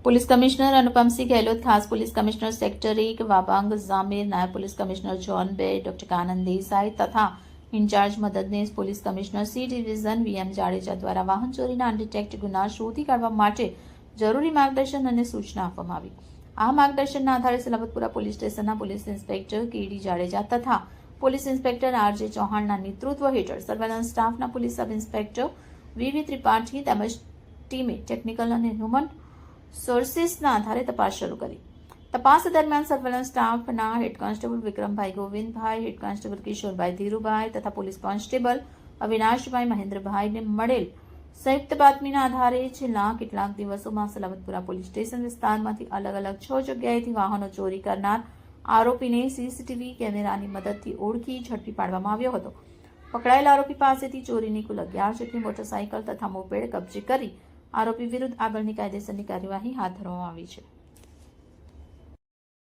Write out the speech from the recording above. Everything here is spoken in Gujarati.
પોલીસ કમિશનર અનુપમસિંહ ગેહલોત, ખાસ પોલીસ કમિશનર સેક્ટર 1 વાબાંગ ઝામીર, નાયબ police commissioner John 2 doctor Kanan Desai તથા ઇન્ચાર્જ મદદનીશ police commissioner C division VM Jadeja દ્વારા વાહન ચોરીના અનડિટેક્ટ ગુના શોધી કાઢવા માટે જરૂરી માર્ગદર્શન અને સૂચના આપવામાં આવી. આ માર્ગદર્શનના આધારે સલાબતપુરા પોલીસ સ્ટેશનના પોલીસ ઇન્સ્પેક્ટર કેડી જાડેજા તથા પોલીસ ઇન્સ્પેક્ટર આરજે ચૌહાણના નેતૃત્વ હેઠળ સર્વેલન્સ સ્ટાફના police sub inspector VV Tripathi તેમજ ટીમે ટેકનિકલ અને હ્યુમન સોર્સિસના આધારે તપાસ શરૂ કરી. તપાસ દરમિયાન સર્વેલન્સ સ્ટાફના હેડ કોન્સ્ટેબલ વિક્રમભાઈ ગોવિંદભાઈ, હેડ કોન્સ્ટેબલ કિશોરભાઈ ધીરુભાઈ તથા પોલીસ કોન્સ્ટેબલ અવિનાશભાઈ મહેન્દ્રભાઈને મળેલ સંયુક્ત બાતમીના આધારે છેલ્લા કેટલાક દિવસોમાં સલાબતપુરા પોલીસ સ્ટેશન વિસ્તારમાંથી અલગ અલગ 6 જગ્યાએથી વાહનો ચોરી કરનાર આરોપીને સીસીટીવી કેમેરાની મદદથી ઓળખી ઝડપી પાડવામાં આવ્યો હતો. પકડાયેલ આરોપી પાસેથી ચોરીની કુલ 11 જેટલી મોટરસાયકલ તથા મોપેડ કબજે કરી આરોપી વિરુદ્ધ આગળની કાયદેસરની કાર્યવાહી હાથ ધરવામાં આવી છે.